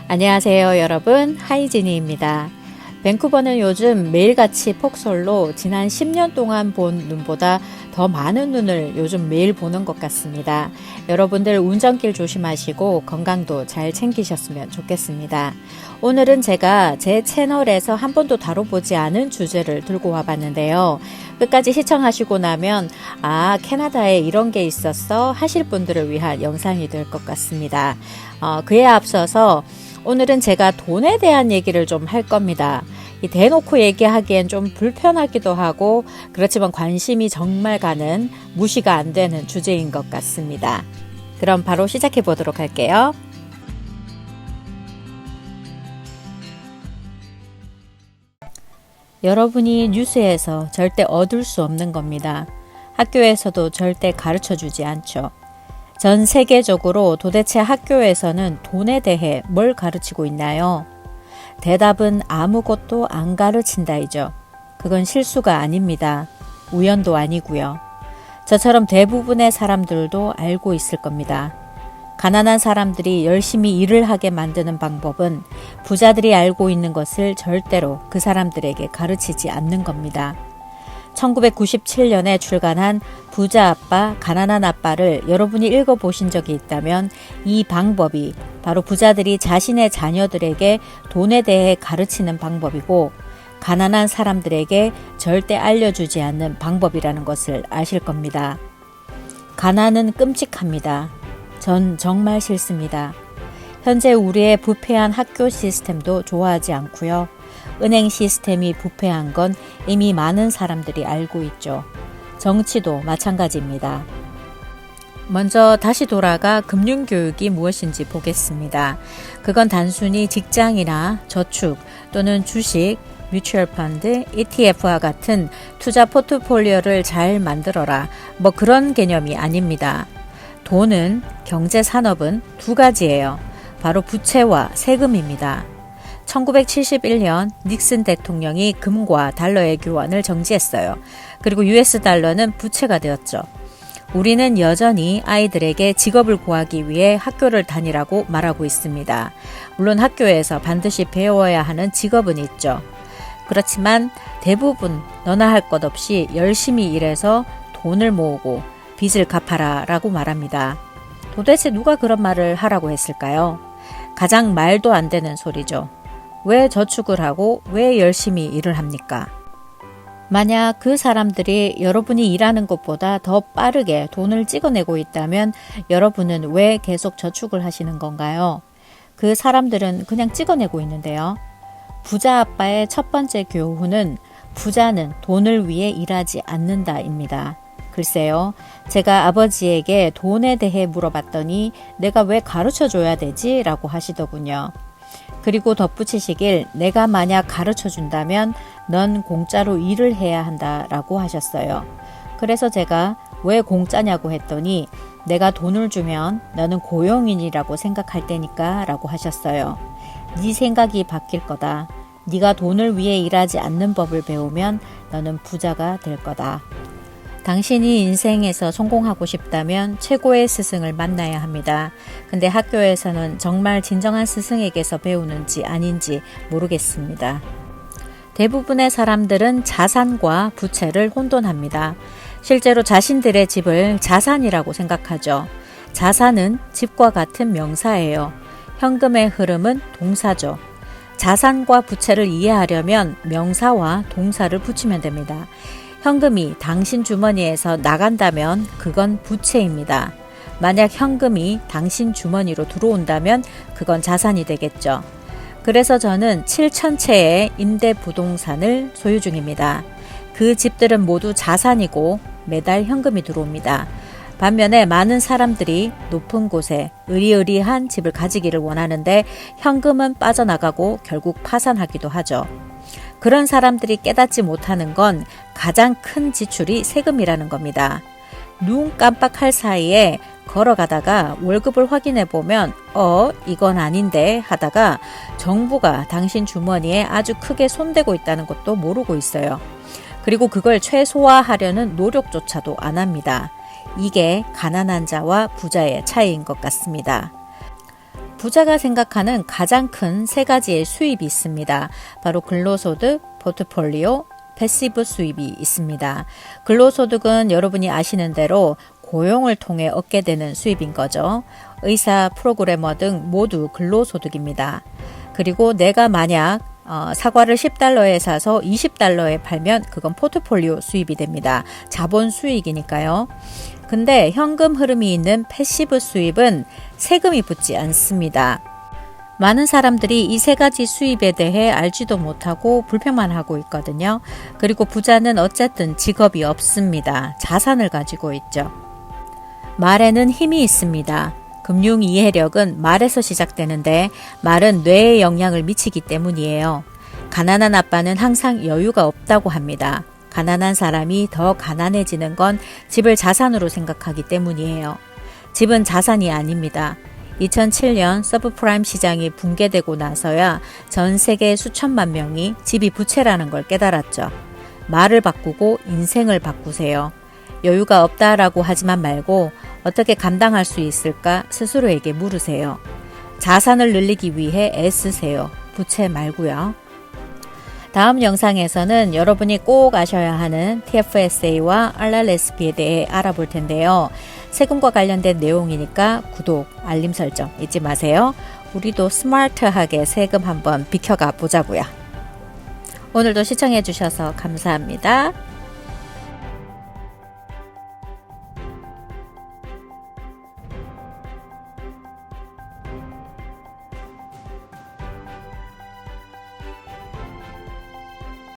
안녕하세요 여러분, 하이지니입니다. 밴쿠버는 요즘 매일같이 폭설로 지난 10년 동안 본 눈보다 더 많은 눈을 요즘 매일 보는 것 같습니다. 여러분들 운전길 조심하시고 건강도 잘 챙기셨으면 좋겠습니다. 오늘은 제가 제 채널에서 한 번도 다뤄보지 않은 주제를 들고 와봤는데요. 끝까지 시청하시고 나면 캐나다에 이런 게 있었어 하실 분들을 위한 영상이 될 것 같습니다. 그에 앞서서 오늘은 제가 돈에 대한 얘기를 좀 할 겁니다. 대놓고 얘기하기엔 좀 불편하기도 하고 그렇지만 관심이 정말 가는, 무시가 안 되는 주제인 것 같습니다. 그럼 바로 시작해 보도록 할게요. 여러분이 뉴스에서 절대 얻을 수 없는 겁니다. 학교에서도 절대 가르쳐 주지 않죠. 전 세계적으로 도대체 학교에서는 돈에 대해 뭘 가르치고 있나요? 대답은 아무것도 안 가르친다이죠. 그건 실수가 아닙니다. 우연도 아니고요. 저처럼 대부분의 사람들도 알고 있을 겁니다. 가난한 사람들이 열심히 일을 하게 만드는 방법은 부자들이 알고 있는 것을 절대로 그 사람들에게 가르치지 않는 겁니다. 1997년에 출간한 부자 아빠, 가난한 아빠를 여러분이 읽어보신 적이 있다면 이 방법이 바로 부자들이 자신의 자녀들에게 돈에 대해 가르치는 방법이고 가난한 사람들에게 절대 알려주지 않는 방법이라는 것을 아실 겁니다. 가난은 끔찍합니다. 전 정말 싫습니다. 현재 우리의 부패한 학교 시스템도 좋아하지 않고요. 은행 시스템이 부패한 건 이미 많은 사람들이 알고 있죠. 정치도 마찬가지입니다. 먼저 다시 돌아가 금융교육이 무엇인지 보겠습니다. 그건 단순히 직장이나 저축 또는 주식, 뮤추얼 펀드, ETF와 같은 투자 포트폴리오를 잘 만들어라, 그런 개념이 아닙니다. 돈은, 경제산업은 두 가지예요. 바로 부채와 세금입니다. 1971년 닉슨 대통령이 금과 달러의 교환을 정지했어요. 그리고 US 달러는 부채가 되었죠. 우리는 여전히 아이들에게 직업을 구하기 위해 학교를 다니라고 말하고 있습니다. 물론 학교에서 반드시 배워야 하는 직업은 있죠. 그렇지만 대부분 너나 할 것 없이 열심히 일해서 돈을 모으고 빚을 갚아라 라고 말합니다. 도대체 누가 그런 말을 하라고 했을까요? 가장 말도 안 되는 소리죠. 왜 저축을 하고 왜 열심히 일을 합니까? 만약 그 사람들이 여러분이 일하는 것보다 더 빠르게 돈을 찍어내고 있다면 여러분은 왜 계속 저축을 하시는 건가요? 그 사람들은 그냥 찍어내고 있는데요. 부자 아빠의 첫 번째 교훈은 부자는 돈을 위해 일하지 않는다입니다. 글쎄요, 제가 아버지에게 돈에 대해 물어봤더니 내가 왜 가르쳐 줘야 되지? 라고 하시더군요. 그리고 덧붙이시길 내가 만약 가르쳐 준다면 넌 공짜로 일을 해야 한다 라고 하셨어요. 그래서 제가 왜 공짜냐고 했더니 내가 돈을 주면 너는 고용인이라고 생각할 테니까 라고 하셨어요. 네 생각이 바뀔 거다. 네가 돈을 위해 일하지 않는 법을 배우면 너는 부자가 될 거다. 당신이 인생에서 성공하고 싶다면 최고의 스승을 만나야 합니다. 근데 학교에서는 정말 진정한 스승에게서 배우는지 아닌지 모르겠습니다. 대부분의 사람들은 자산과 부채를 혼돈합니다. 실제로 자신들의 집을 자산이라고 생각하죠. 자산은 집과 같은 명사예요. 현금의 흐름은 동사죠. 자산과 부채를 이해하려면 명사와 동사를 붙이면 됩니다. 현금이 당신 주머니에서 나간다면 그건 부채입니다. 만약 현금이 당신 주머니로 들어온다면 그건 자산이 되겠죠. 그래서 저는 7,000채의 임대 부동산을 소유 중입니다. 그 집들은 모두 자산이고 매달 현금이 들어옵니다. 반면에 많은 사람들이 높은 곳에 으리으리한 집을 가지기를 원하는데 현금은 빠져나가고 결국 파산하기도 하죠. 그런 사람들이 깨닫지 못하는 건 가장 큰 지출이 세금이라는 겁니다. 눈 깜빡할 사이에 걸어가다가 월급을 확인해 보면 이건 아닌데 하다가 정부가 당신 주머니에 아주 크게 손대고 있다는 것도 모르고 있어요. 그리고 그걸 최소화하려는 노력조차도 안 합니다. 이게 가난한 자와 부자의 차이인 것 같습니다. 부자가 생각하는 가장 큰 세 가지의 수입이 있습니다. 바로 근로소득, 포트폴리오, 패시브 수입이 있습니다. 근로소득은 여러분이 아시는 대로 고용을 통해 얻게 되는 수입인 거죠. 의사, 프로그래머 등 모두 근로소득입니다. 그리고 내가 만약 사과를 10달러에 사서 20달러에 팔면 그건 포트폴리오 수입이 됩니다. 자본 수익이니까요. 근데 현금 흐름이 있는 패시브 수입은 세금이 붙지 않습니다. 많은 사람들이 이 세 가지 수입에 대해 알지도 못하고 불평만 하고 있거든요. 그리고 부자는 어쨌든 직업이 없습니다. 자산을 가지고 있죠. 말에는 힘이 있습니다. 금융 이해력은 말에서 시작되는데 말은 뇌에 영향을 미치기 때문이에요. 가난한 아빠는 항상 여유가 없다고 합니다. 가난한 사람이 더 가난해지는 건 집을 자산으로 생각하기 때문이에요. 집은 자산이 아닙니다. 2007년 서브프라임 시장이 붕괴되고 나서야 전 세계 수천만 명이 집이 부채라는 걸 깨달았죠. 말을 바꾸고 인생을 바꾸세요. 여유가 없다라고 하지만 말고 어떻게 감당할 수 있을까 스스로에게 물으세요. 자산을 늘리기 위해 애쓰세요. 부채 말고요. 다음 영상에서는 여러분이 꼭 아셔야 하는 TFSA와 RRSP에 대해 알아볼 텐데요. 세금과 관련된 내용이니까 구독, 알림 설정 잊지 마세요. 우리도 스마트하게 세금 한번 비켜가 보자고요. 오늘도 시청해 주셔서 감사합니다.